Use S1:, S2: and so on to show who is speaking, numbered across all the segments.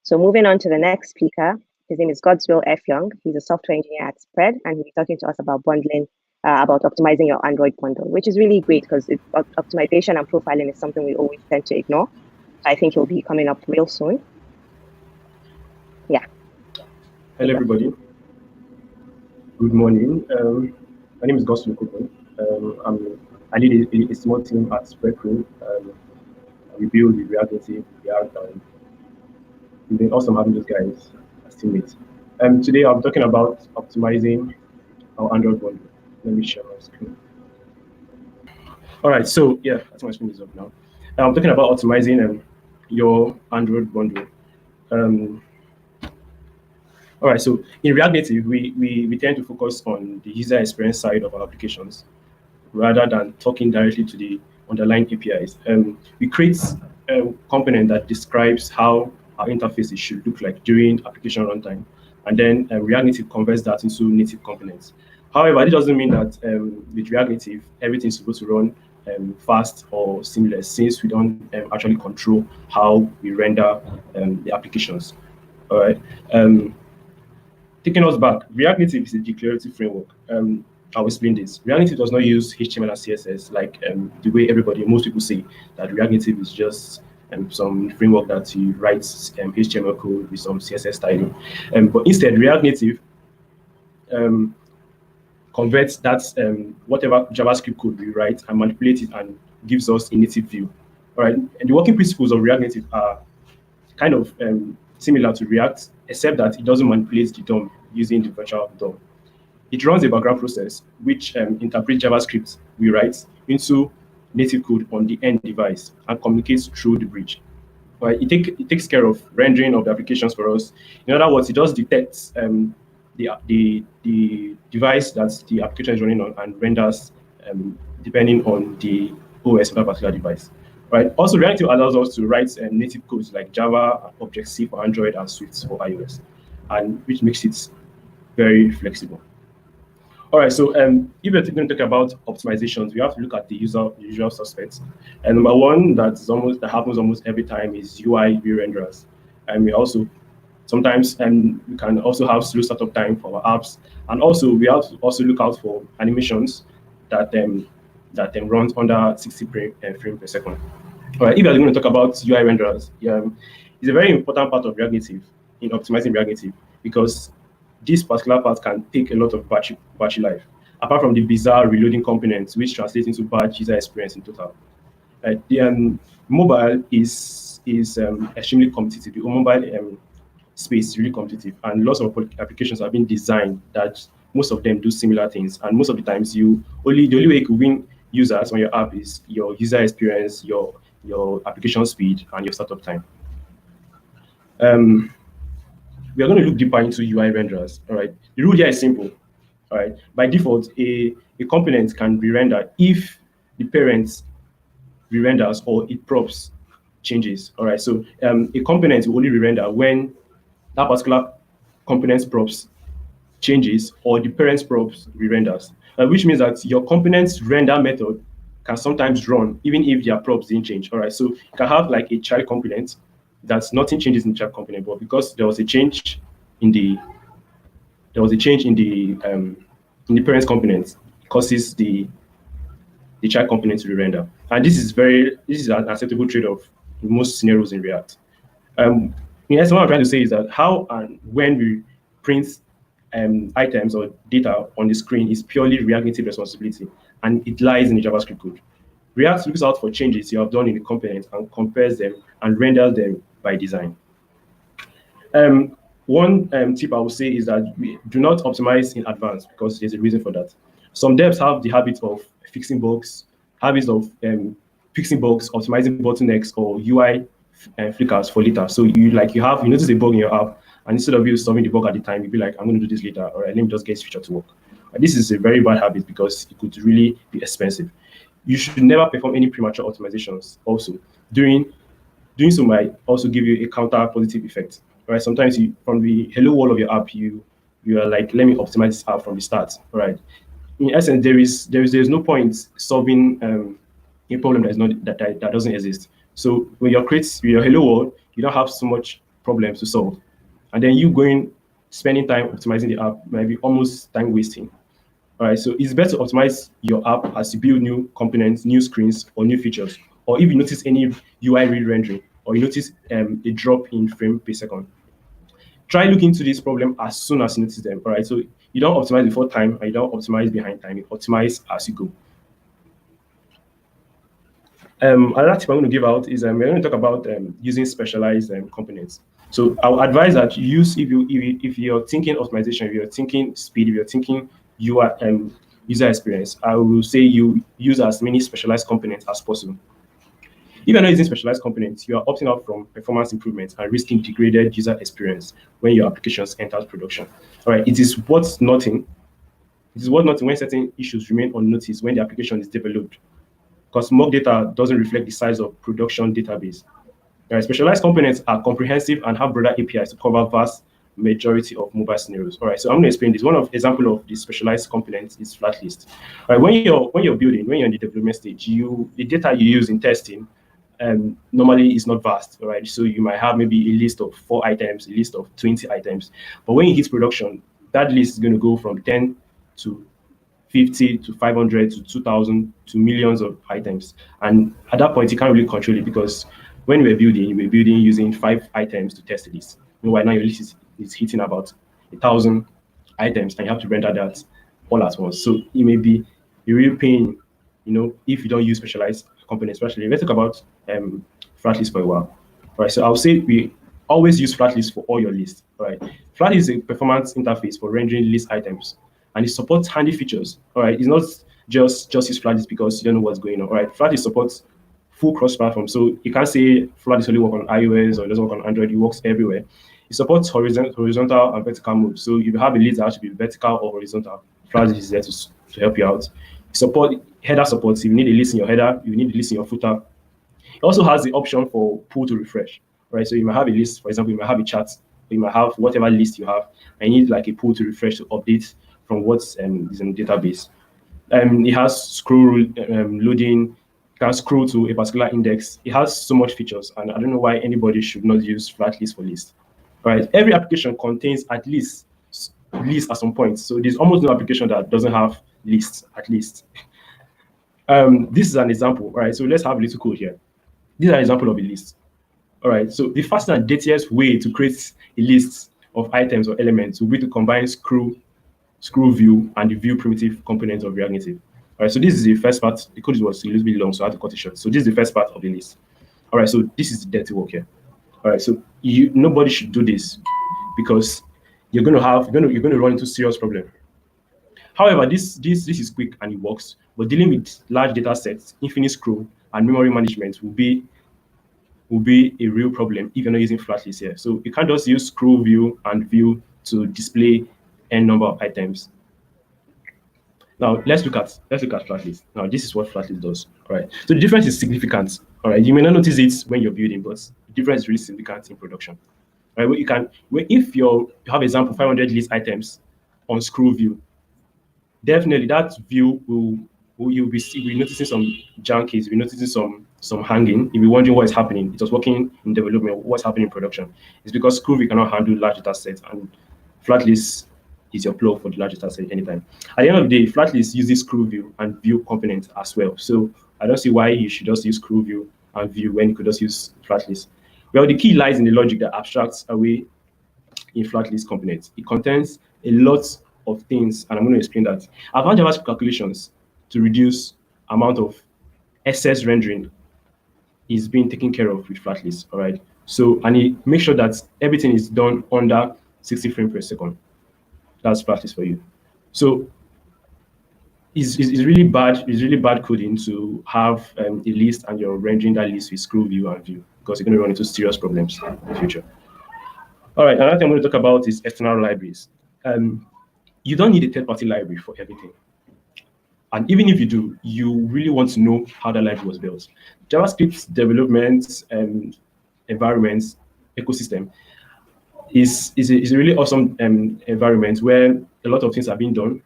S1: So moving on to the next speaker, his name is Godswill F. Young. He's a software engineer at Spread, and he'll be talking to us about bundling, about optimizing your Android bundle, which is really great because optimization and profiling is something we always tend to ignore. I think he'll be coming up real soon. Yeah.
S2: Hello, everybody. Good morning. My name is Godswill Okokon. I lead a small team at Spread Crew. We build with React Native, React, and it's been awesome having those guys as teammates. Today I'm talking about optimizing our Android bundle. Let me share my screen. All right, so yeah, I think my screen is up now. I'm talking about optimizing your Android bundle. All right, so in React Native, we tend to focus on the user experience side of our applications rather than talking directly to the underlying APIs. We create a component that describes how our interfaces should look like during application runtime, and then React Native converts that into native components. However, it doesn't mean that with React Native, everything's supposed to run fast or seamless, since we don't actually control how we render the applications. All right. Taking us back, React Native is a declarative framework. I'll explain this. React Native does not use HTML and CSS like the way most people say that React Native is just some framework that you write HTML code with some CSS styling. But instead, React Native converts that whatever JavaScript code we write and manipulates it and gives us a native view. All right, and the working principles of React Native are kind of similar to React, except that it doesn't manipulate the DOM using the virtual DOM. It runs a background process which interprets JavaScript we write into native code on the end device and communicates through the bridge. Right? It takes care of rendering of the applications for us. In other words, it does detect the device that the application is running on and renders depending on the OS of that particular device. Right. Also, React Native allows us to write native codes like Java, Objective-C for Android, and Swift for iOS, and which makes it very flexible. All right. So, if we're going to talk about optimizations, we have to look at the usual suspects. And number one that happens almost every time is UI re-renderers. And we also sometimes we can also have slow startup time for our apps, and also we have to also look out for animations that runs under 60 frames per second. All right, if you're going to talk about UI renderers, it's a very important part of React Native in optimizing React Native, because this particular part can take a lot of battery life, apart from the bizarre reloading components, which translates into bad user experience in total. The mobile is extremely competitive. The mobile space is really competitive, and lots of applications have been designed that most of them do similar things, and most of the times the only way you can win users on your app is your user experience, your application speed, and your startup time. We are going to look deeper into UI renderers. All right, the rule here is simple. All right, by default, a component can be rendered if the parent re-renders or it props changes. All right, so a component will only re-render when that particular component's props changes or the parent's props re-renders, which means that your component's render method can sometimes run even if their props didn't change. All right, so you can have like a child component that's nothing changes in the child component, but because there was a change in the parent's component, it causes the child component to re-render, and this is an acceptable trade-off in most scenarios in React. Yes, what I'm trying to say is that how and when we print items or data on the screen is purely React Native responsibility, and it lies in the JavaScript code. React looks out for changes you have done in the component and compares them and renders them by design. One tip I would say is that we do not optimize in advance, because there's a reason for that. Some devs have the habit of fixing bugs, optimizing bottlenecks or UI flickers for later. So you notice a bug in your app, and instead of you solving the bug at the time, you'd be like, I'm going to do this later, or let me just get this feature to work. This is a very bad habit because it could really be expensive. You should never perform any premature optimizations. Also, doing so might also give you a counter positive effect. Right? Sometimes from the hello world of your app, you are like, let me optimize this app from the start. Right? In essence, there is no point solving a problem that doesn't exist. So when you create your hello world, you don't have so much problems to solve. And then you spending time optimizing the app might be almost time wasting. All right, so it's better to optimize your app as you build new components, new screens, or new features. Or if you notice any UI re-rendering, or you notice a drop in frame per second, try looking into this problem as soon as you notice them. All right, so you don't optimize before time, and you don't optimize behind time. You optimize as you go. Another tip I'm going to give out is we're going to talk about using specialized components. So I'll advise that you use if you're thinking optimization, if you're thinking speed, if you're thinking user experience, I will say you use as many specialized components as possible. If you're not using specialized components, you are opting out from performance improvements and risking degraded user experience when your applications enters production. All right, it is worth noting. It is worth noting when certain issues remain unnoticed when the application is developed, because mock data doesn't reflect the size of production database. Right, specialized components are comprehensive and have broader APIs to cover vast majority of mobile scenarios. All right, so I'm going to explain this. One of example of the specialized components is flat list. All right, when you're building, when you're in the development stage, the data you use in testing normally is not vast. All right, so you might have maybe a list of 4 items, a list of 20 items, but when you hit production, that list is going to go from 10 to 50 to 500 to 2,000 to millions of items. And at that point, you can't really control it, because when you were building using 5 items to test this. Meanwhile, now your list is hitting about 1,000 items, and you have to render that all at once. So it may be a real pain, if you don't use specialized components. Especially, let's talk about flat list for a while. All right, so I'll say we always use flat list for all your lists. All right, flat list is a performance interface for rendering list items, and it supports handy features. All right, it's not just use flat list because you don't know what's going on. All right, flat list supports full cross-platform. So you can't say flat list only work on iOS or it doesn't work on Android. It works everywhere. It supports horizontal and vertical moves. So if you have a list that has to be vertical or horizontal, flat list is there to help you out. Support header supports. If you need a list in your header, you need a list in your footer. It also has the option for pull to refresh. Right, so you might have a list. For example, you might have a chart. Or you might have whatever list you have, and you need like a pull to refresh to update from what's is in the database. It has scroll loading. You can scroll to a particular index. It has so much features, and I don't know why anybody should not use flat list for list. Right, every application contains at least lists at some point. So there's almost no application that doesn't have lists at least. This is an example. Right, so let's have a little code here. This is an example of a list. All right, so the fastest and dirtiest way to create a list of items or elements will be to combine screw view and the view primitive component of React Native. All right, so this is the first part. The code was a little bit long, so I had to cut it short. So this is the first part of the list. All right, so this is the dirty work here. All right, so nobody should do this, because you're going to run into serious problem. However, this is quick and it works, but dealing with large data sets, infinite scroll, and memory management will be a real problem if you're not using flat list here. So you can't just use scroll view and view to display n number of items. Now let's look at flat list. Now this is what flat list does. All right. So the difference is significant. All right. You may not notice it when you're building, but the difference is really significant in production. All right. If you have example 500 list items on scroll view, definitely that view you'll be noticing some junkies, you'll be noticing some hanging. You'll be wondering what is happening. It was working in development. What's happening in production? It's because scroll view cannot handle large data sets, and flat list is your plug for the large data set anytime. At the end of the day, flat list uses scroll view and view components as well. So I don't see why you should just use scroll view and view when you could just use flat list. Well, the key lies in the logic that abstracts away in flat list components. It contains a lot of things, and I'm going to explain that. Advanced JavaScript calculations to reduce amount of excess rendering is being taken care of with flat list. All right. So, and it makes sure that everything is done under 60 frames per second. That's flat list for you. So it's really bad. It's really bad coding to have a list and you're rendering that list with scroll view and view, because you're going to run into serious problems in the future. All right. Another thing I'm going to talk about is external libraries. You don't need a third-party library for everything. And even if you do, you really want to know how the library was built. JavaScript development environment ecosystem is a really awesome environment where a lot of things are being done.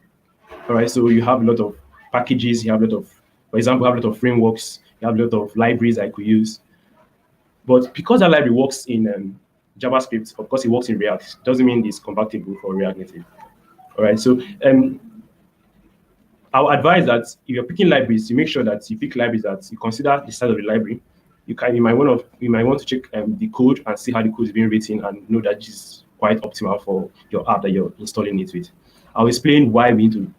S2: All right, so you have a lot of packages, you have a lot of, for example, you have a lot of frameworks, you have a lot of libraries I could use. But because that library works in JavaScript, of course it works in React, doesn't mean it's compatible for React Native. All right, so I would advise that if you're picking libraries, you make sure that you pick libraries that you consider the size of the library. You might want to check the code and see how the code is being written and know that this is quite optimal for your app that you're installing it with. I'll explain why we need to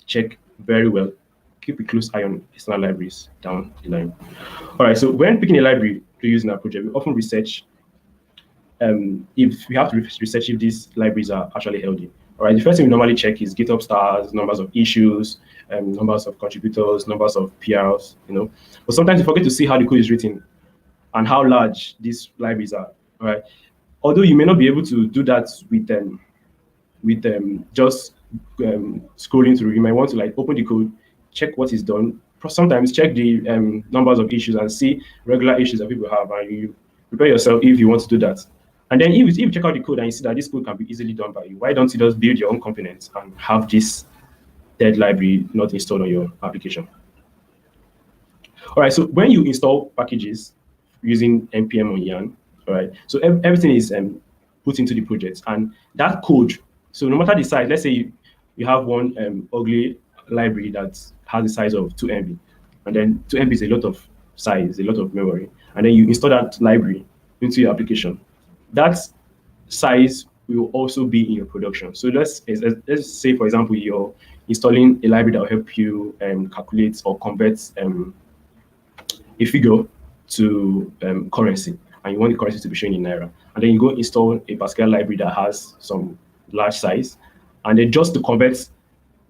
S2: check very well. Keep a close eye on external libraries down the line. All right, so when picking a library to use in our project, we often research if we have to research if these libraries are actually healthy. All right, the first thing we normally check is GitHub stars, numbers of issues, numbers of contributors, numbers of PRs, But sometimes you forget to see how the code is written and how large these libraries are. All right, although you may not be able to do that with just scrolling through, you might want to like open the code, check what is done. Sometimes check the numbers of issues and see regular issues that people have, and you prepare yourself if you want to do that. And then if you check out the code and you see that this code can be easily done by you, why don't you just build your own components and have this dead library not installed on your application? All right, so when you install packages using npm on yarn, all right, so everything is put into the project, and that code, so no matter the size, let's say you have one ugly library that has the size of 2 MB, and then 2 MB is a lot of size, a lot of memory, and then you install that library into your application. That size will also be in your production. So let's say, for example, you're installing a library that will help you calculate or convert a figure to currency, and you want the currency to be shown in Naira. And then you go install a particular library that has some large size, and then just to convert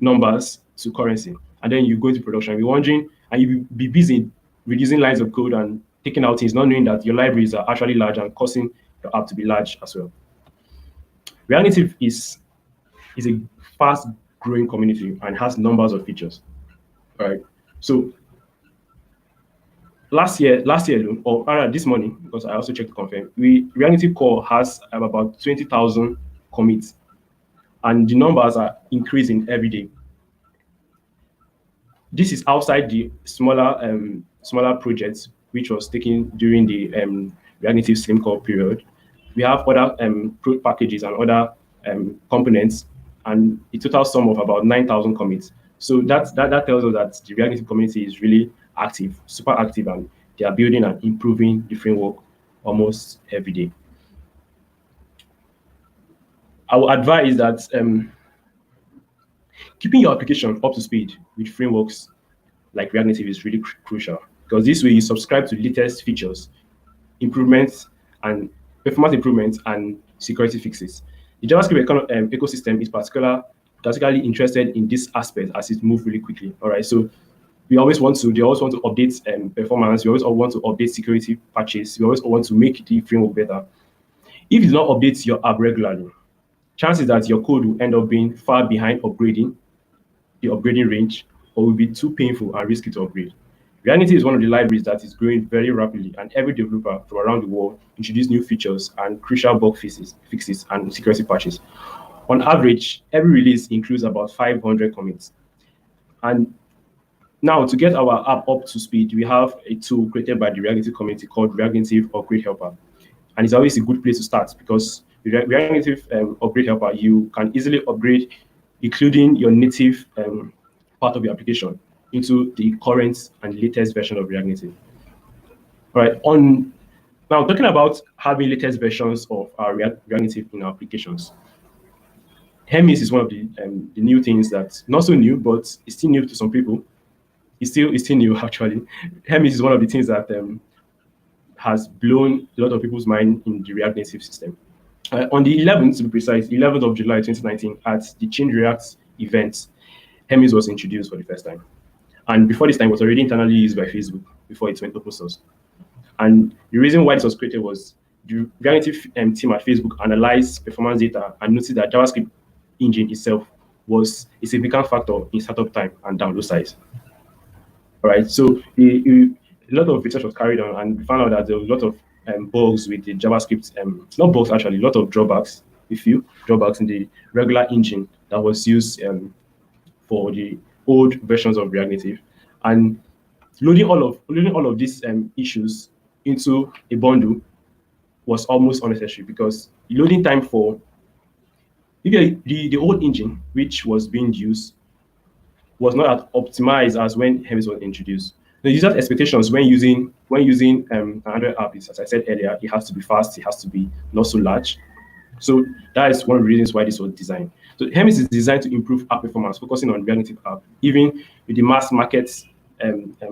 S2: numbers to currency. And then you go into production, you're wondering, and you'll be busy reducing lines of code and taking out things, not knowing that your libraries are actually large and causing your app to be large as well. React Native is a fast growing community and has numbers of features. All right. So last year, or rather this morning, because I also checked to confirm, React Native core has about 20,000 commits, and the numbers are increasing every day. This is outside the smaller projects which was taken during the React Native Slim core period. We have other packages and other components, and a total sum of about 9,000 commits. So that tells us that the React Native community is really active, super active, and they are building and improving the framework almost every day. I would advise that keeping your application up to speed with frameworks like React Native is really crucial, because this way you subscribe to the latest features, improvements, and performance improvements and security fixes. The JavaScript ecosystem is particularly interested in this aspect as it moves really quickly. All right, so they always want to update performance. We always want to update security patches. We always want to make the framework better. If you do not update your app regularly, chances that your code will end up being far behind the upgrading range, or will be too painful and risky to upgrade. React Native is one of the libraries that is growing very rapidly, and every developer from around the world introduce new features and crucial bug fixes and security patches. On average, every release includes about 500 commits. And now, to get our app up to speed, we have a tool created by the React Native community called React Native Upgrade Helper. And it's always a good place to start, because with React Native Upgrade Helper, you can easily upgrade, including your native part of your application, into the current and latest version of React Native. All right. Now, talking about having latest versions of our React Native in our applications, Hermes is one of the new things that's not so new, but it's still new to some people. It's still new, actually. Hermes is one of the things that has blown a lot of people's mind in the React Native system. On the 11th, to be precise, 11th of July 2019, at the Change React event, Hermes was introduced for the first time. And before this time, it was already internally used by Facebook before it went open source. And the reason why this was created was the React Native team at Facebook analyzed performance data and noticed that JavaScript engine itself was a significant factor in startup time and download size. All right, so a lot of research was carried on, and we found out that there was a lot of bugs with the JavaScript, not bugs actually, a lot of drawbacks, drawbacks in the regular engine that was used for the old versions of React Native. And loading all of these issues into a bundle was almost unnecessary, because the loading time for the old engine which was being used was not as optimized as when Hemis was introduced. The user's expectations when using an Android app is, as I said earlier, it has to be fast, it has to be not so large. So that is one of the reasons why this was designed. So Hemis is designed to improve app performance, focusing on React Native app, even with the mass market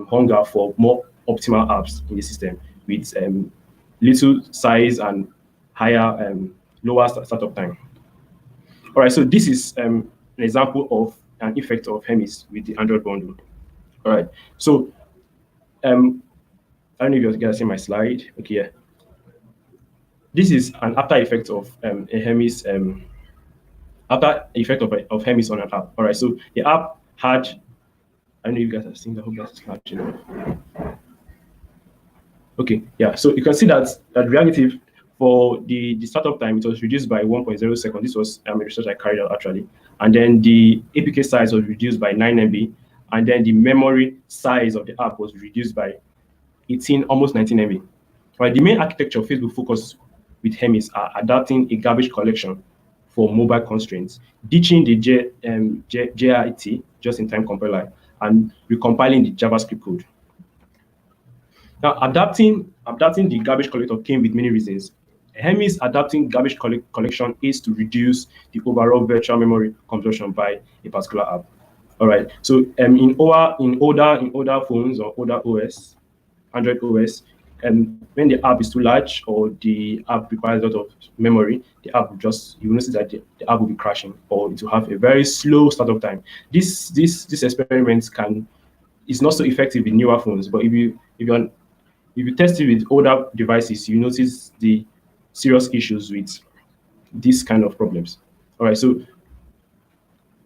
S2: hunger for more optimal apps in the system with little size and higher, lower startup time. All right, so this is an example of an effect of Hemis with the Android bundle. All right, so I don't know if you guys see my slide. Okay, yeah. This is an after effect of a Hemis, after effect of Hemis on an app. All right, so the app had, I don't know if you guys have seen the whole guys catching. Okay, yeah. So you can see that React Native, for the startup time, it was reduced by 1.0 seconds. This was a research I carried out actually. And then the APK size was reduced by 9 MB. And then the memory size of the app was reduced by 18, almost 19 MB. Right, the main architecture of Facebook focus with Hemis are adapting a garbage collection for mobile constraints, ditching the JIT, just-in-time compiler, and recompiling the JavaScript code. Now, adapting the garbage collector came with many reasons. Hemis adapting garbage collection is to reduce the overall virtual memory consumption by a particular app. All right. So in older phones or older OS, Android OS, when the app is too large or the app requires a lot of memory, the app will you will notice that the app will be crashing, or it will have a very slow startup time. This experiment is not so effective in newer phones, but if you test it with older devices, you notice the serious issues with these kind of problems. All right, so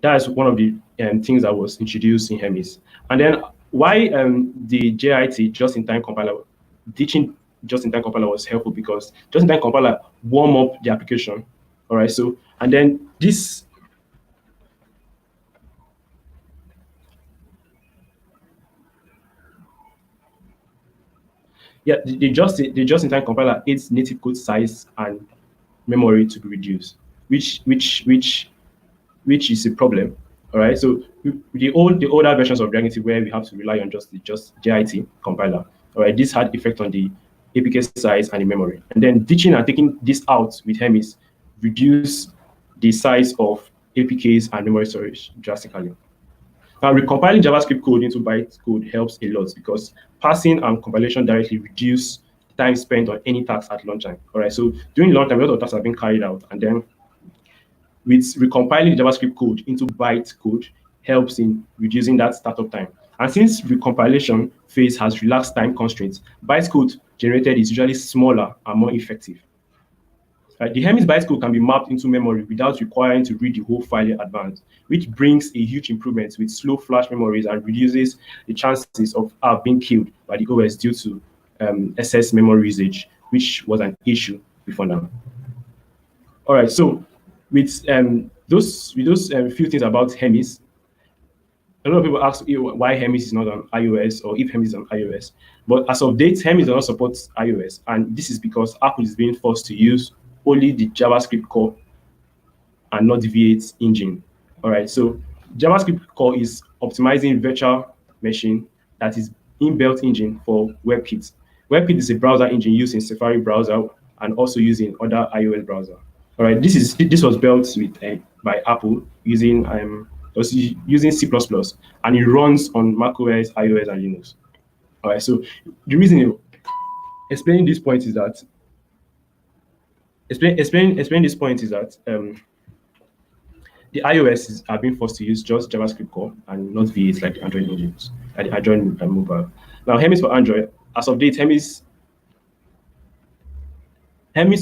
S2: that's one of the things that was introduced in Hemis. And then why the JIT, just-in-time compiler, ditching just-in-time compiler was helpful, because just-in-time compiler warm up the application. All right, so and then this. Yeah, the just-in-time compiler aids native code size and memory to be reduced, which is a problem. All right, so the older versions of React Native, where we have to rely on just JIT compiler. All right, this had effect on the APK size and the memory. And then ditching and taking this out with Hemis reduce the size of APKs and memory storage drastically. Now, recompiling JavaScript code into bytecode helps a lot, because parsing and compilation directly reduce time spent on any task at runtime. All right, so during runtime, a lot of tasks have been carried out, and then with recompiling the JavaScript code into bytecode helps in reducing that startup time. And since recompilation phase has relaxed time constraints, bytecode generated is usually smaller and more effective. The Hemis bytecode can be mapped into memory without requiring to read the whole file in advance, which brings a huge improvement with slow flash memories and reduces the chances of app being killed by the OS due to excess memory usage, which was an issue before now. All right, so with those few things about Hemis, a lot of people ask why Hemis is not on iOS, or if Hemis is on iOS. But as of date, Hemis does not support iOS, and this is because Apple is being forced to use only the JavaScript core and not the V8 engine. All right, so JavaScript core is optimizing virtual machine that is inbuilt engine for WebKit. WebKit is a browser engine used in Safari browser and also used in other iOS browser. All right, this was built with by Apple using C++, and it runs on macOS, iOS, and Linux. All right, so the reason explaining this point is that the iOS are being forced to use just JavaScript core and not V8 like the Android engines, like the Android mobile. Now, Hemis for Android, as of date, Hemis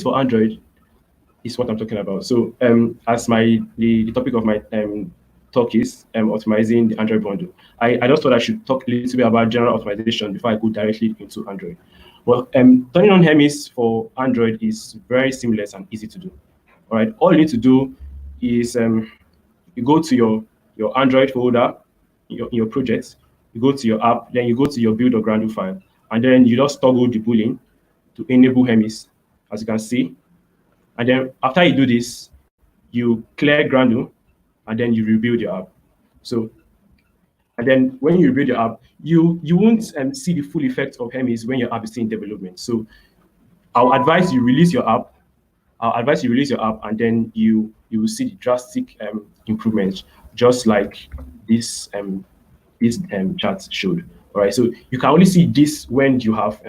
S2: for Android is what I'm talking about. So, as the topic of my talk is optimizing the Android bundle, I just thought I should talk a little bit about general optimization before I go directly into Android. Well, turning on Hemis for Android is very seamless and easy to do. All right, all you need to do is you go to your Android folder, your projects, you go to your app, then you go to your build or granule file, and then you just toggle the boolean to enable Hermes, as you can see. And then after you do this, you clear Gradle, and then you rebuild your app. So, and then when you rebuild your app, you won't see the full effect of Hermes when your app is still in development. So I'll advise you release your app. And then you will see the drastic improvements, just like this chart showed. All right, so you can only see this when you have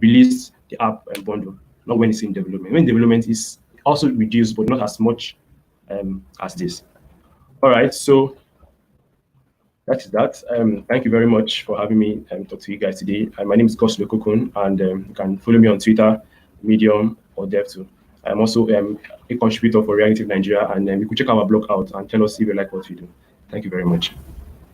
S2: released the app bundle, not when it's in development. When development is also reduced, but not as much as this. All right, so that's that. Thank you very much for having me talk to you guys today. My name is Godswill Okokon, and you can follow me on Twitter, Medium, or Dev2. I'm also a contributor for React Native Nigeria, and you could check our blog out and tell us if you like what we do. Thank you very much.